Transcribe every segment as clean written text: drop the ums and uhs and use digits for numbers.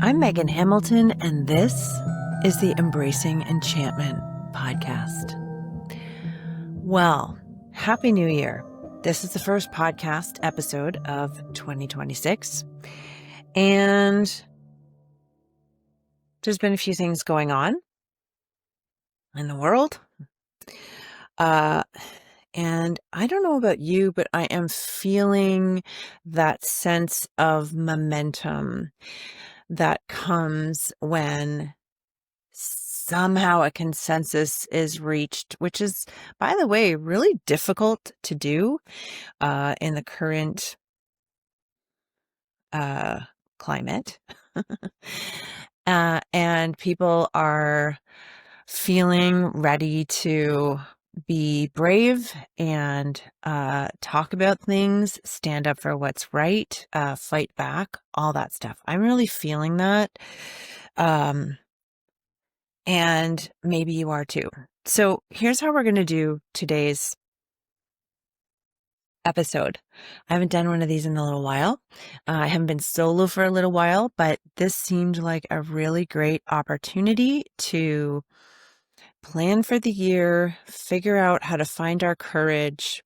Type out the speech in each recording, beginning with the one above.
I'm Megan Hamilton, and this is the Embracing Enchantment podcast. Well, Happy New Year. This is the first podcast episode of 2026, and there's been a few things going on in the world. And I don't know about you, but I am feeling that sense of momentum that comes when somehow a consensus is reached, which is, by the way, really difficult to do in the current climate. And people are feeling ready to be brave and talk about things, stand up for what's right, fight back, all that stuff. I'm really feeling that. And maybe you are too. So here's how we're going to do today's episode. I haven't done one of these in a little while. I haven't been solo for a little while, but this seemed like a really great opportunity to plan for the year, figure out how to find our courage,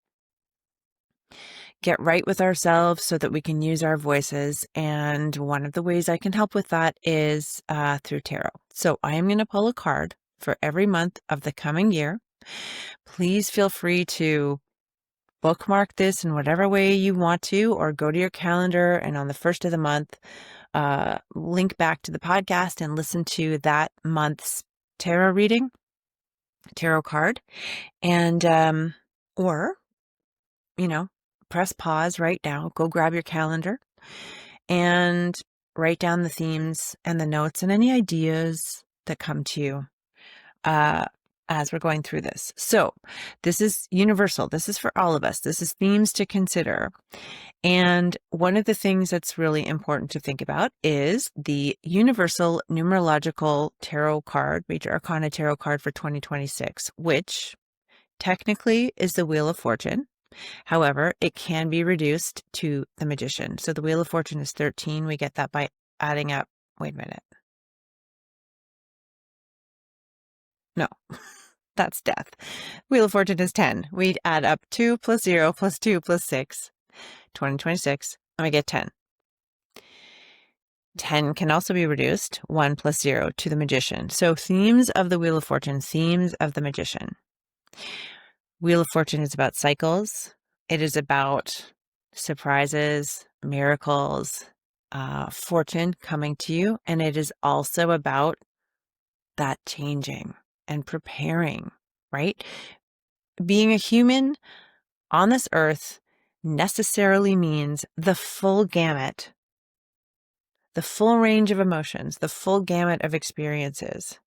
get right with ourselves so that we can use our voices. And one of the ways I can help with that is through tarot. So I am going to pull a card for every month of the coming year. Please feel free to bookmark this in whatever way you want to, or go to your calendar and on the first of the month, link back to the podcast and listen to that month's tarot reading, tarot card. And, or, press pause right now, go grab your calendar and write down the themes and the notes and any ideas that come to you as we're going through this. So this is universal. This is for all of us. This is themes to consider. And one of the things that's really important to think about is the Universal Numerological Tarot card, Major Arcana Tarot card for 2026, which technically is the Wheel of Fortune. However, it can be reduced to the Magician. So the Wheel of Fortune is 13. We get that by adding up. Wait a minute. No, that's death. Wheel of Fortune is 10. We'd add up 2 plus 0 plus 2 plus 6, 2026, and we get 10. 10 can also be reduced, 1 plus 0, to the Magician. So themes of the Wheel of Fortune, themes of the Magician. Wheel of Fortune is about cycles. It is about surprises, miracles, fortune coming to you. And it is also about that changing and preparing, right? Being a human on this earth necessarily means the full gamut, the full range of emotions, the full gamut of experiences,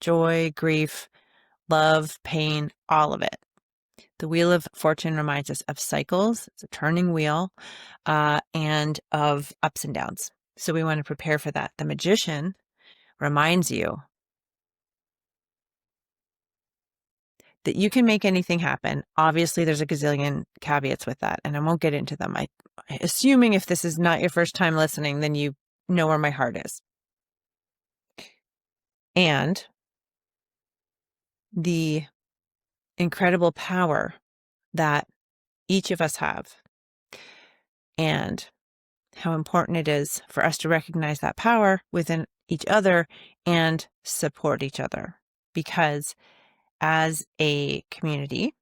joy, grief, love, pain, all of it. The Wheel of Fortune reminds us of cycles. It's a turning wheel, and of ups and downs. So we want to prepare for that. The Magician reminds you that you can make anything happen. Obviously, there's a gazillion caveats with that, and I won't get into them. Assuming if this is not your first time listening, then you know where my heart is. And the incredible power that each of us have, and how important it is for us to recognize that power within each other and support each other. Because as a community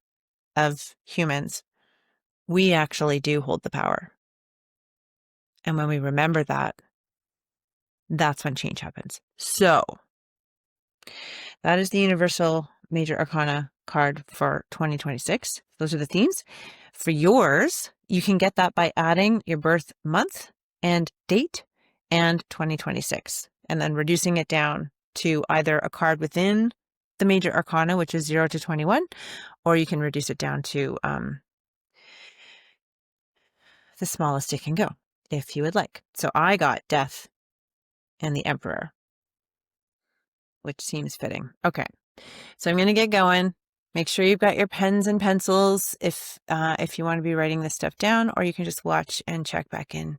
of humans, we actually do hold the power. And when we remember that, that's when change happens. So that is the Universal Major Arcana card for 2026. Those are the themes. For yours, you can get that by adding your birth month and date and 2026, and then reducing it down to either a card within the Major Arcana, which is 0 to 21, or you can reduce it down to the smallest it can go, if you would like. So I got Death and the Emperor, which seems fitting. Okay, so I'm going to get going. Make sure you've got your pens and pencils if you want to be writing this stuff down, or you can just watch and check back in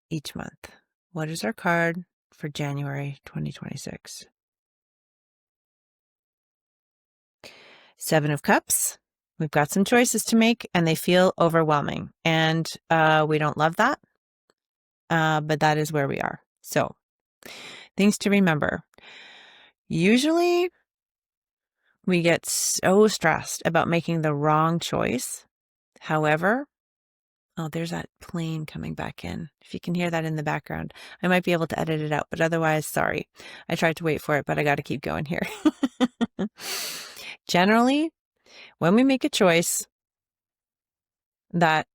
each month. What is our card? for January 2026? Seven of Cups. We've got some choices to make and they feel overwhelming. And we don't love that, but that is where we are. So things to remember. Usually we get so stressed about making the wrong choice. However, oh, there's that plane coming back in. If you can hear that in the background, I might be able to edit it out, but otherwise, sorry. I tried to wait for it, but I got to keep going here. Generally, when we make a choice that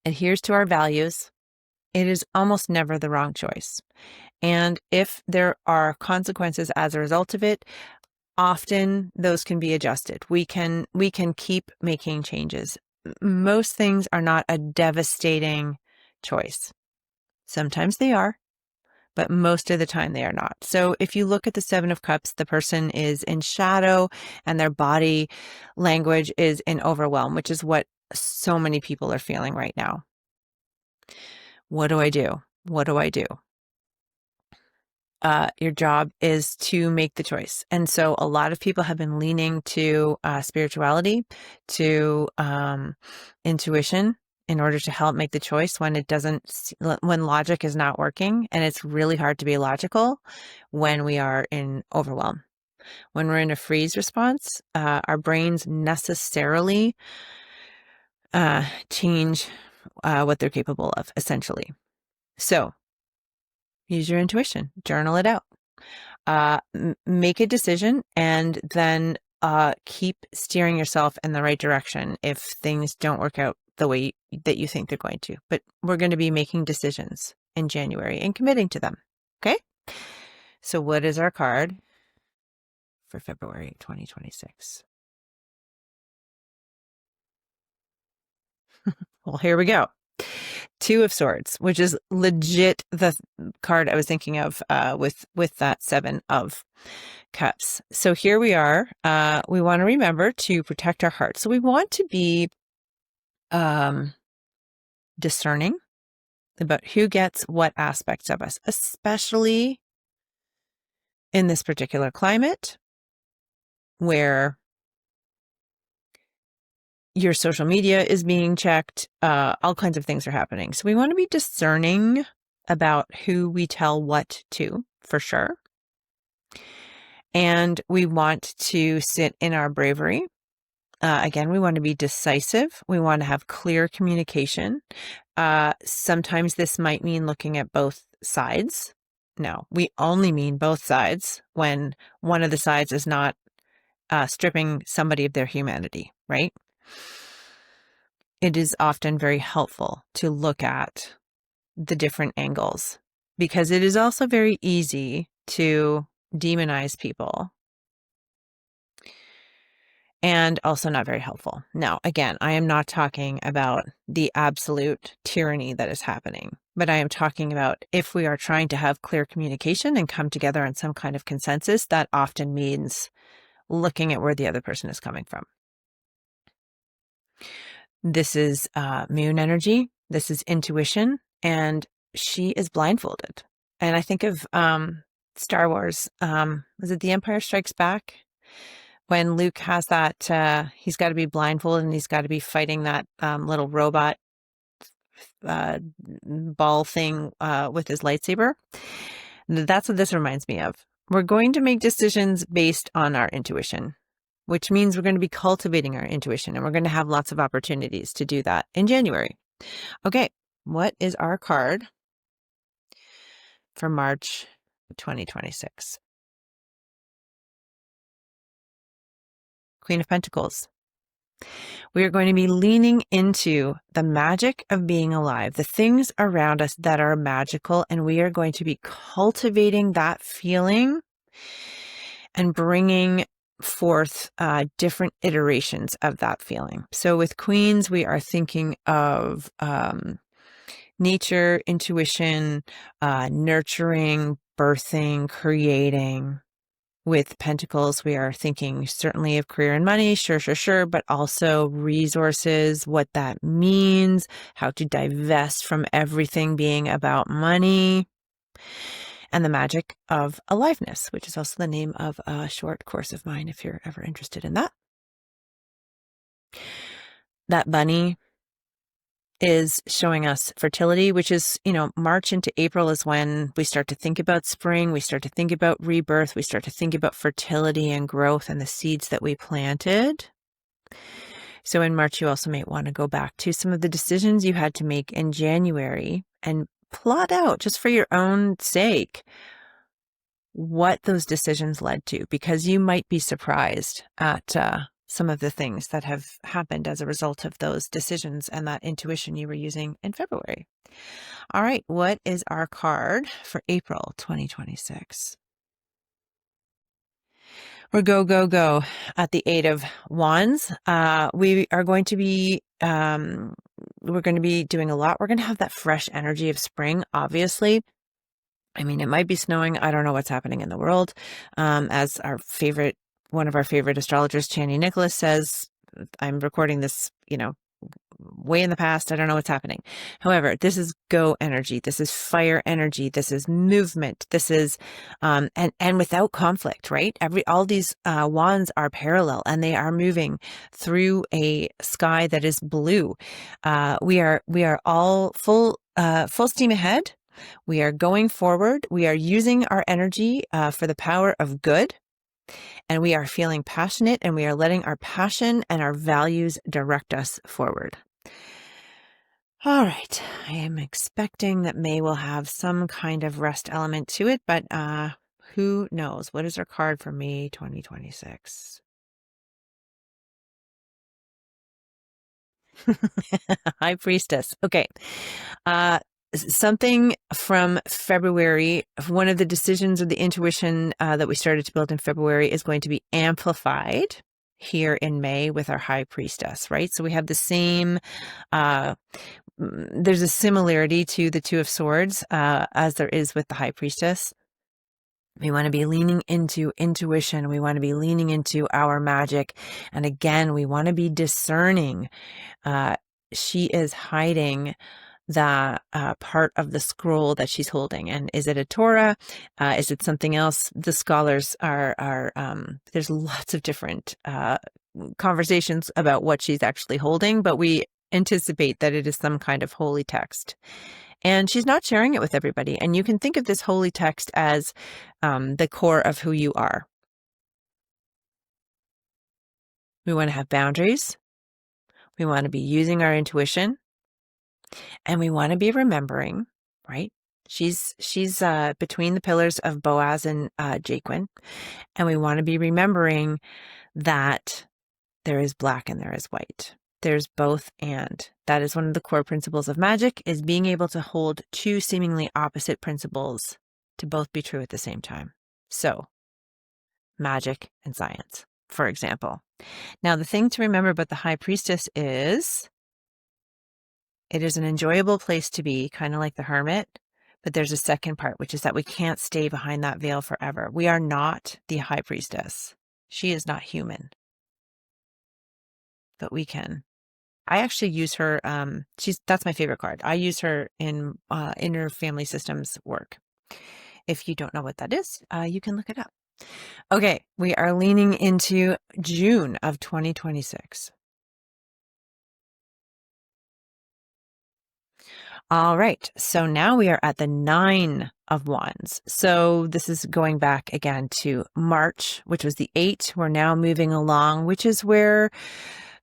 adheres to our values, it is almost never the wrong choice. And if there are consequences as a result of it, often those can be adjusted. We can keep making changes. Most things are not a devastating choice. Sometimes they are, but most of the time they are not. So if you look at the Seven of Cups, the person is in shadow and their body language is in overwhelm, which is what so many people are feeling right now. What do I do? What do I do? Your job is to make the choice. And so a lot of people have been leaning to spirituality, to intuition in order to help make the choice when when logic is not working. And it's really hard to be logical when we are in overwhelm. When we're in a freeze response, our brains necessarily change what they're capable of, essentially. So use your intuition, journal it out, make a decision, and then keep steering yourself in the right direction if things don't work out the way that you think they're going to. But we're going to be making decisions in January and committing to them. Okay? So what is our card for February 2026? Well, here we go. Two of Swords, which is legit the card I was thinking of with that Seven of Cups. So here we are. We want to remember to protect our heart. So we want to be discerning about who gets what aspects of us, especially in this particular climate where your social media is being checked, all kinds of things are happening. So we want to be discerning about who we tell what to, for sure. And we want to sit in our bravery. Again, we want to be decisive. We want to have clear communication. Sometimes this might mean looking at both sides. No, we only mean both sides when one of the sides is not stripping somebody of their humanity, right? It is often very helpful to look at the different angles because it is also very easy to demonize people and also not very helpful. Now, again, I am not talking about the absolute tyranny that is happening, but I am talking about if we are trying to have clear communication and come together on some kind of consensus, that often means looking at where the other person is coming from. This is moon energy. This is intuition, and she is blindfolded. And I think of Star Wars. Was it The Empire Strikes Back? When Luke has that, he's got to be blindfolded and he's got to be fighting that little robot ball thing with his lightsaber. That's what this reminds me of. We're going to make decisions based on our intuition, which means we're going to be cultivating our intuition and we're going to have lots of opportunities to do that in January. Okay, what is our card for March 2026? Queen of Pentacles. We are going to be leaning into the magic of being alive, the things around us that are magical, and we are going to be cultivating that feeling and bringing forth different iterations of that feeling. So with Queens, we are thinking of nature, intuition, nurturing, birthing, creating. With Pentacles, we are thinking certainly of career and money, sure, but also resources, what that means, how to divest from everything being about money. and the magic of aliveness, which is also the name of a short course of mine if you're ever interested in that. That bunny is showing us fertility, which is, March into April is when we start to think about spring. We start to think about rebirth. We start to think about fertility and growth and the seeds that we planted. So in March, you also might want to go back to some of the decisions you had to make in January and plot out, just for your own sake, what those decisions led to, because you might be surprised at some of the things that have happened as a result of those decisions and that intuition you were using in February. All right, what is our card for April 2026? We're go at the Eight of Wands. We are going to be we're going to be doing a lot. We're going to have that fresh energy of spring, obviously. I mean, it might be snowing. I don't know what's happening in the world. As one of our favorite astrologers, Chani Nicholas, says, I'm recording this, way in the past. I don't know what's happening. However, this is go energy. This is fire energy. This is movement. This is, and without conflict, right? All these wands are parallel and they are moving through a sky that is blue. We are all full steam ahead. We are going forward. We are using our energy for the power of good. And we are feeling passionate, and we are letting our passion and our values direct us forward. All right. I am expecting that May will have some kind of rest element to it, but who knows? What is our card for May 2026? High Priestess. Okay. Something from February, one of the decisions or the intuition that we started to build in February is going to be amplified here in May with our High Priestess, right? So we have the same, there's a similarity to the Two of Swords as there is with the High Priestess. We want to be leaning into intuition. We want to be leaning into our magic. And again, we want to be discerning. She is hiding the part of the scroll that she's holding. And is it a Torah? Is it something else? The scholars are there's lots of different conversations about what she's actually holding, but we anticipate that it is some kind of holy text. And she's not sharing it with everybody. And you can think of this holy text as the core of who you are. We want to have boundaries. We want to be using our intuition. And we want to be remembering, right? She's between the pillars of Boaz and Jaquin. And we want to be remembering that there is black and there is white. There's both and. That is one of the core principles of magic, is being able to hold two seemingly opposite principles to both be true at the same time. So, magic and science, for example. Now, the thing to remember about the High Priestess is it is an enjoyable place to be, kind of like the Hermit, but there's a second part, which is that we can't stay behind that veil forever. We are not the High Priestess. She is not human. But we can. I actually use her, that's my favorite card. I use her in inner family systems work. If you don't know what that is, you can look it up. Okay, we are leaning into June of 2026. All right, so now we are at the Nine of Wands. So this is going back again to March, which was the 8. We're now moving along, which is where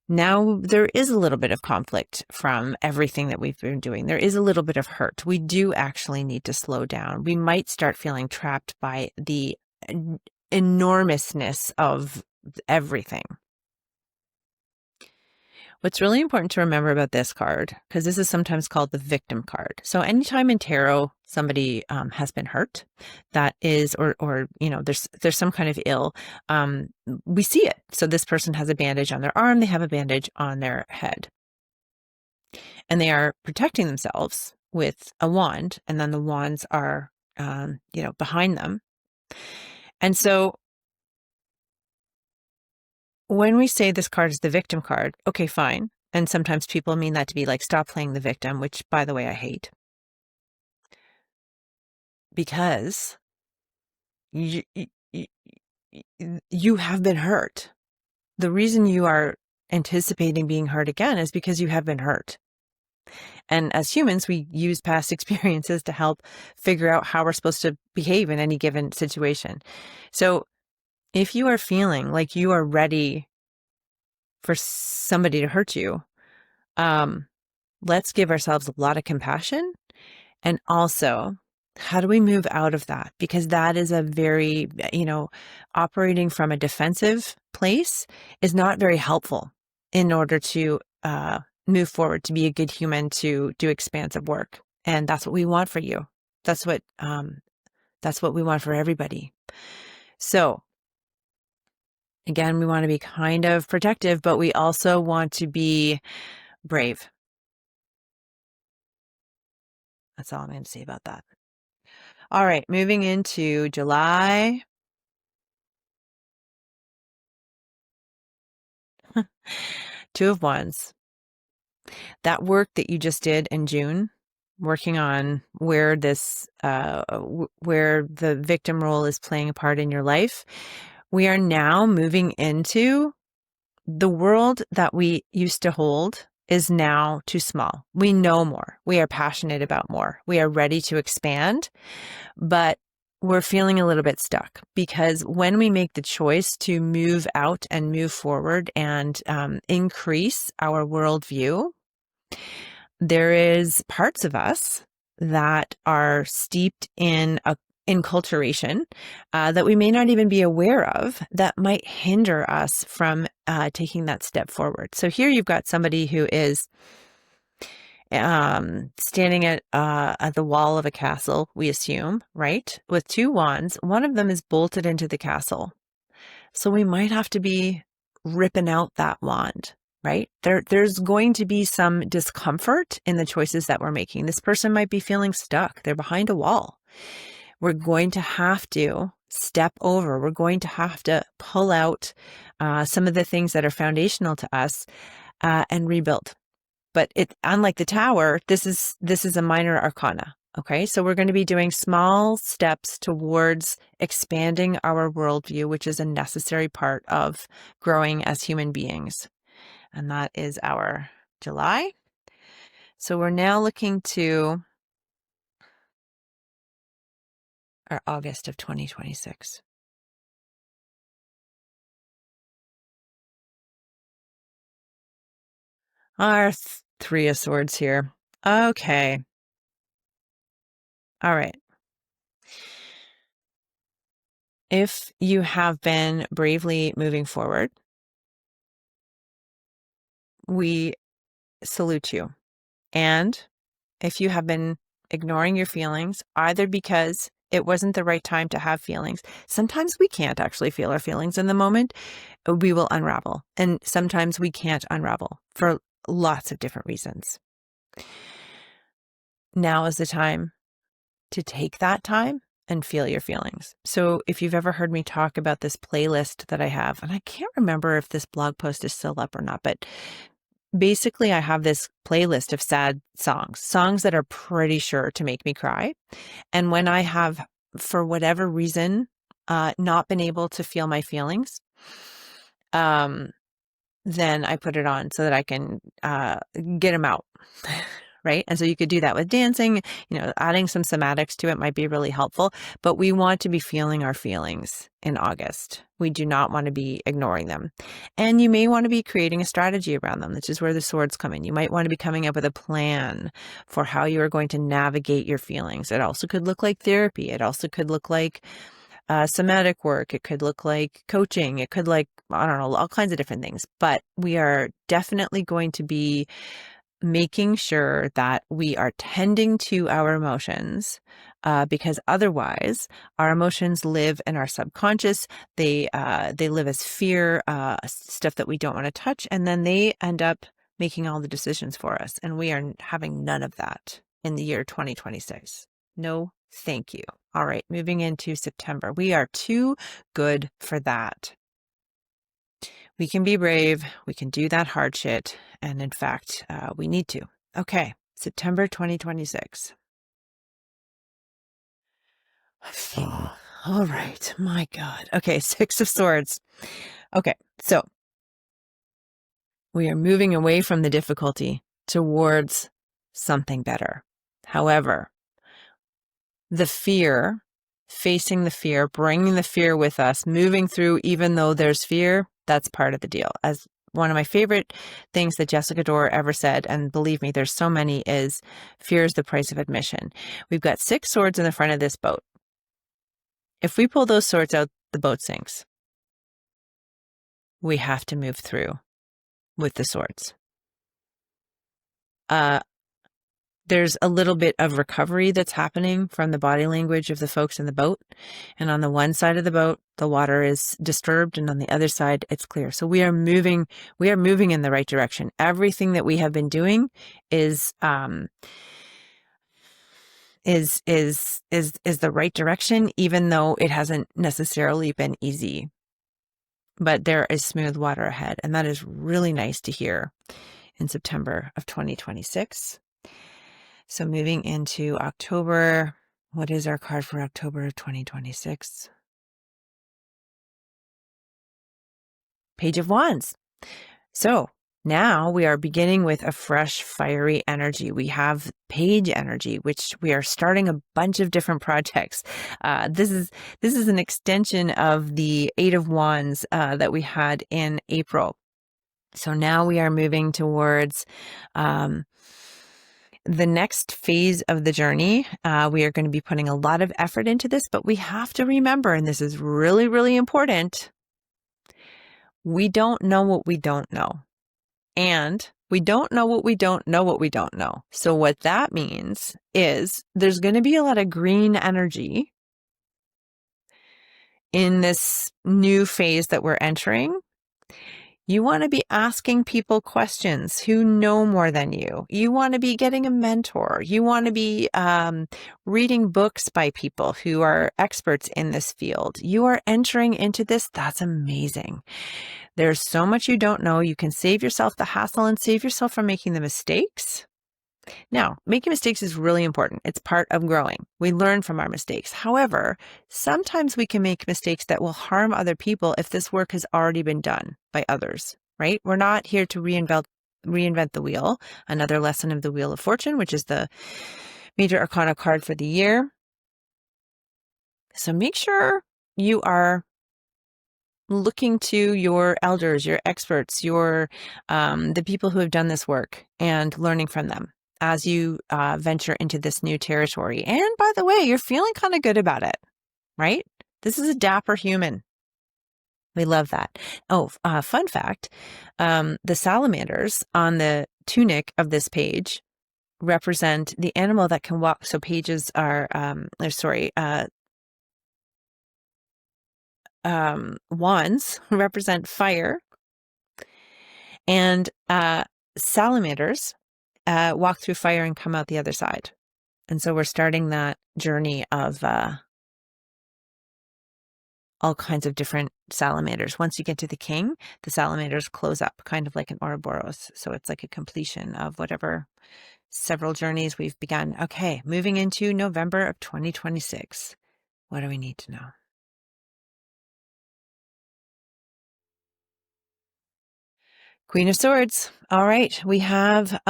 now there is a little bit of conflict from everything that we've been doing. There is a little bit of hurt. We do actually need to slow down. We might start feeling trapped by the enormousness of everything. What's really important to remember about this card, because this is sometimes called the victim card. So anytime in tarot somebody has been hurt, that is, or there's some kind of ill, we see it. So this person has a bandage on their arm, they have a bandage on their head, and they are protecting themselves with a wand, and then the wands are behind them. And so when we say this card is the victim card, okay, fine. And sometimes people mean that to be like, stop playing the victim, which, by the way, I hate. because you, you have been hurt. The reason you are anticipating being hurt again is because you have been hurt. And as humans, we use past experiences to help figure out how we're supposed to behave in any given situation. So if you are feeling like you are ready for somebody to hurt you, let's give ourselves a lot of compassion. And also, how do we move out of that? Because that is a very, operating from a defensive place is not very helpful in order to move forward, to be a good human, to do expansive work. And that's what we want for you. That's what we want for everybody. So again, we want to be kind of protective, but we also want to be brave. That's all I'm going to say about that. All right, moving into July. Two of Wands. That work that you just did in June, working on where where the victim role is playing a part in your life, we are now moving into the world that we used to hold is now too small. We know more. We are passionate about more. We are ready to expand, but we're feeling a little bit stuck because when we make the choice to move out and move forward and increase our worldview, there is parts of us that are steeped in enculturation that we may not even be aware of that might hinder us from taking that step forward. So here you've got somebody who is standing at the wall of a castle, we assume, right? With two wands. One of them is bolted into the castle. So we might have to be ripping out that wand, right? There's going to be some discomfort in the choices that we're making. This person might be feeling stuck. They're behind a wall. We're going to have to step over. We're going to have to pull out some of the things that are foundational to us and rebuild. But unlike the tower, this is a minor arcana. Okay, so we're going to be doing small steps towards expanding our worldview, which is a necessary part of growing as human beings. And that is our July. So we're now looking to our August of 2026. Our Three of Swords here. Okay. All right. If you have been bravely moving forward, we salute you. And if you have been ignoring your feelings, either because it wasn't the right time to have feelings, sometimes we can't actually feel our feelings in the moment, we will unravel. And sometimes we can't unravel for lots of different reasons. Now is the time to take that time and feel your feelings. So if you've ever heard me talk about this playlist that I have, and I can't remember if this blog post is still up or not, but basically I have this playlist of sad songs that are pretty sure to make me cry. And when I have, for whatever reason, not been able to feel my feelings, then I put it on so that I can get them out. Right. And so you could do that with dancing, adding some somatics to it might be really helpful, but we want to be feeling our feelings in August. We do not want to be ignoring them. And you may want to be creating a strategy around them, which is where the swords come in. You might want to be coming up with a plan for how you are going to navigate your feelings. It also could look like therapy. It also could look like somatic work. It could look like coaching. It could like, I don't know, all kinds of different things. But we are definitely going to be making sure that we are tending to our emotions because otherwise our emotions live in our subconscious. They live as fear, stuff that we don't want to touch, and then they end up making all the decisions for us. And we are having none of that in the year 2026. No, thank you. All right, moving into September. We are too good for that. We can be brave. We can do that hard shit. And in fact, we need to. Okay, September 2026. All right. My God. Okay. Six of Swords. Okay. So we are moving away from the difficulty towards something better. However, the fear, facing the fear, bringing the fear with us, moving through, even though there's fear, that's part of the deal. As one of my favorite things that Jessica Dore ever said, and believe me, there's so many, is fear is the price of admission. We've got 6 swords in the front of this boat. If we pull those swords out, the boat sinks. We have to move through with the swords. There's a little bit of recovery that's happening from the body language of the folks in the boat. And on the one side of the boat, the water is disturbed, and on the other side, it's clear. So we are moving in the right direction. Everything that we have been doing is the right direction, even though it hasn't necessarily been easy. But there is smooth water ahead, and that is really nice to hear in September of 2026. So moving into October, what is our card for October of 2026? Page of Wands. So now we are beginning with a fresh, fiery energy. We have page energy, which we are starting a bunch of different projects. This is an extension of the 8 of Wands that we had in April. So now we are moving towards the next phase of the journey. We are going to be putting a lot of effort into this, but we have to remember, and this is really, really important, we don't know what we don't know. And we don't know what we don't know what we don't know. So what that means is there's going to be a lot of green energy in this new phase that we're entering. You want to be asking people questions who know more than you. You want to be getting a mentor. You want to be reading books by people who are experts in this field. You are entering into this. That's amazing. There's so much you don't know. You can save yourself the hassle and save yourself from making the mistakes. Now, making mistakes is really important. It's part of growing. We learn from our mistakes. However, sometimes we can make mistakes that will harm other people if this work has already been done by others, right? We're not here to reinvent the wheel. Another lesson of the Wheel of Fortune, which is the major arcana card for the year. So make sure you are looking to your elders, your experts, the people who have done this work, and learning from them as you venture into this new territory. And by the way, you're feeling kind of good about it, right? This is a dapper human. We love that. Oh, fun fact, the salamanders on the tunic of this page represent the animal that can walk. So pages are, wands represent fire, and salamanders walk through fire and come out the other side. And so we're starting that journey of all kinds of different salamanders. Once you get to the king, the salamanders close up, kind of like an Ouroboros. So it's like a completion of whatever several journeys we've begun. Okay, moving into November of 2026. What do we need to know? Queen of Swords. All right. We have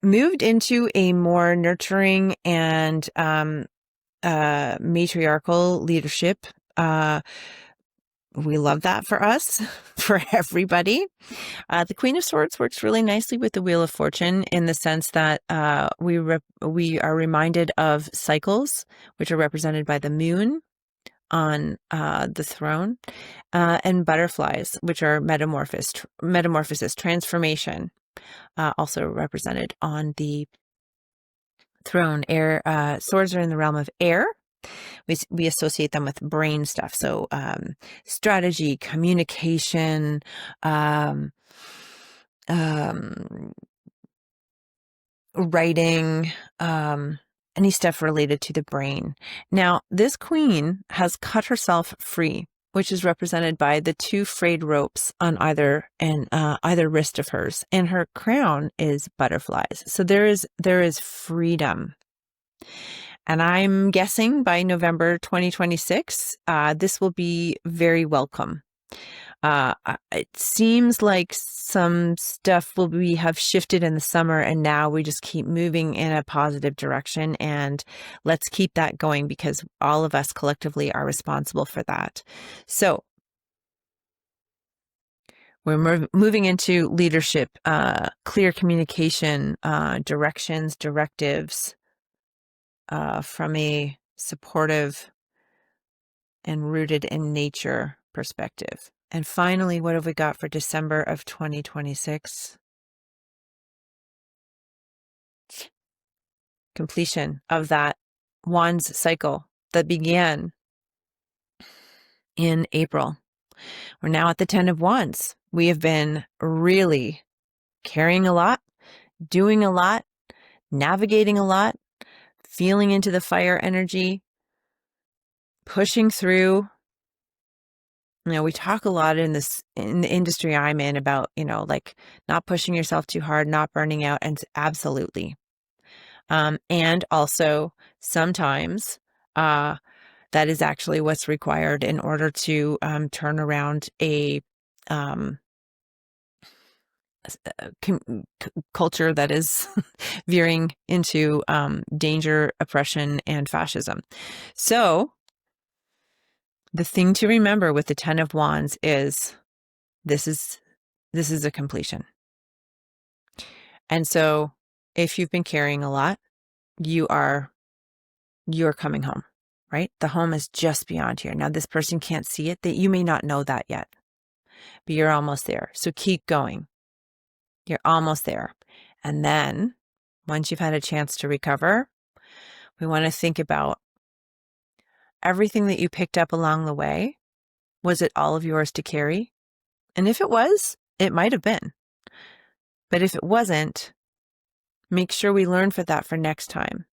moved into a more nurturing and matriarchal leadership. We love that for us, for everybody. The Queen of Swords works really nicely with the Wheel of Fortune in the sense that we are reminded of cycles, which are represented by the moon on the throne, and butterflies, which are metamorphosis, transformation, also represented on the throne. Air swords are in the realm of air. We associate them with brain stuff. So strategy, communication, writing, any stuff related to the brain. Now, this queen has cut herself free, which is represented by the 2 frayed ropes on either wrist of hers, and her crown is butterflies. So there is freedom. And I'm guessing by November 2026, this will be very welcome. It seems like some stuff have shifted in the summer, and now we just keep moving in a positive direction, and let's keep that going because all of us collectively are responsible for that. So we're moving into leadership, clear communication, directions, directives, from a supportive and rooted in nature perspective. And finally, what have we got for December of 2026? Completion of that wands cycle that began in April. We're now at the 10 of Wands. We have been really carrying a lot, doing a lot, navigating a lot, feeling into the fire energy, pushing through. We talk a lot in the industry I'm in about, like not pushing yourself too hard, not burning out, and absolutely. And also sometimes, that is actually what's required in order to turn around a culture that is veering into danger, oppression, and fascism. So the thing to remember with the 10 of Wands is this is a completion. And so if you've been carrying a lot, you're coming home, right? The home is just beyond here. Now, this person can't see it, that you may not know that yet, but you're almost there. So keep going. You're almost there. And then once you've had a chance to recover, we want to think about everything that you picked up along the way. Was it all of yours to carry? And if it was, it might have been. But if it wasn't, make sure we learn for that for next time,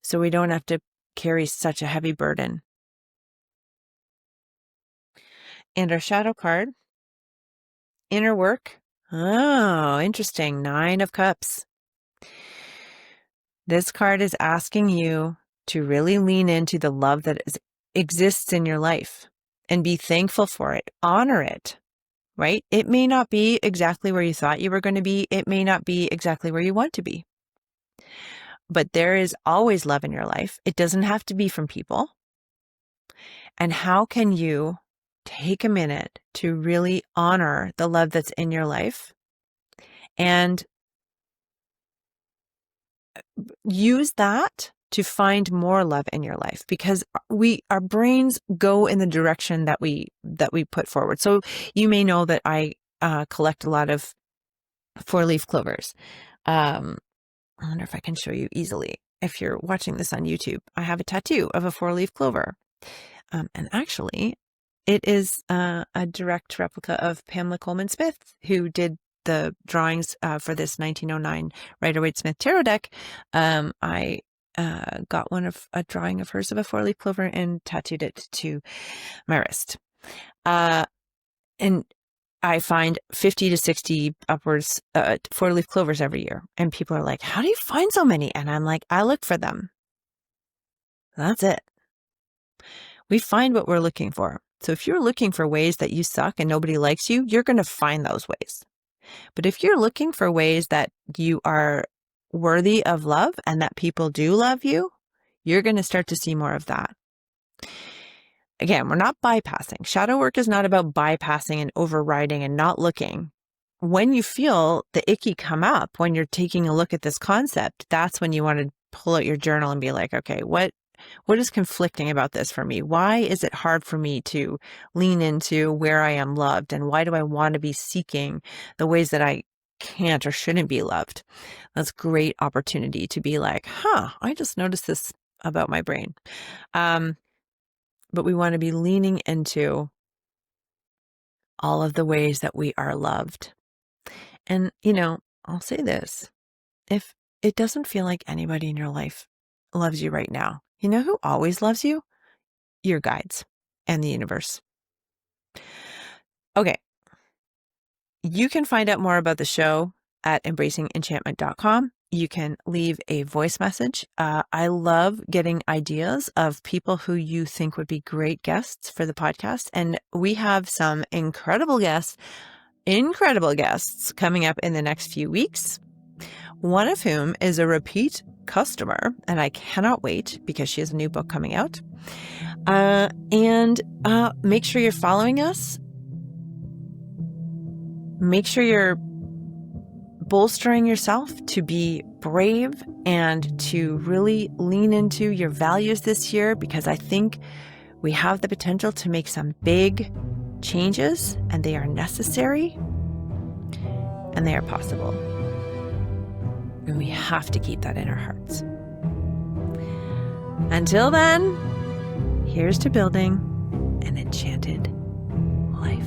so we don't have to carry such a heavy burden. And our shadow card, inner work. Oh, interesting. 9 of Cups. This card is asking you to really lean into the love that exists in your life and be thankful for it. Honor it, right? It may not be exactly where you thought you were going to be. It may not be exactly where you want to be. But there is always love in your life. It doesn't have to be from people. And how can you take a minute to really honor the love that's in your life and use that to find more love in your life? Because our brains go in the direction that we put forward. So you may know that I collect a lot of 4-leaf clovers. I wonder if I can show you easily. If you're watching this on YouTube, I have a tattoo of a 4-leaf clover. And actually, it is a direct replica of Pamela Coleman Smith, who did the drawings for this 1909 Rider-Waite-Smith tarot deck. I got a drawing of hers of a 4-leaf clover and tattooed it to my wrist. And I find 50 to 60 upwards 4-leaf clovers every year. And people are like, how do you find so many? And I'm like, I look for them. That's it. We find what we're looking for. So if you're looking for ways that you suck and nobody likes you, you're going to find those ways. But if you're looking for ways that you are worthy of love and that people do love you, you're going to start to see more of that. Again, we're not bypassing. Shadow work is not about bypassing and overriding and not looking. When you feel the icky come up, when you're taking a look at this concept, that's when you want to pull out your journal and be like, okay, what is conflicting about this for me? Why is it hard for me to lean into where I am loved? And why do I want to be seeking the ways that I can't or shouldn't be loved? That's a great opportunity to be like, I just noticed this about my brain. But we want to be leaning into all of the ways that we are loved. And, I'll say this. If it doesn't feel like anybody in your life loves you right now, you know who always loves you? Your guides and the universe. Okay. You can find out more about the show at embracingenchantment.com. You can leave a voice message. I love getting ideas of people who you think would be great guests for the podcast. And we have some incredible guests coming up in the next few weeks. One of whom is a repeat customer, and I cannot wait because she has a new book coming out. And make sure you're following us. Make sure you're bolstering yourself to be brave and to really lean into your values this year, because I think we have the potential to make some big changes, and they are necessary and they are possible. And we have to keep that in our hearts. Until then, here's to building an enchanted life.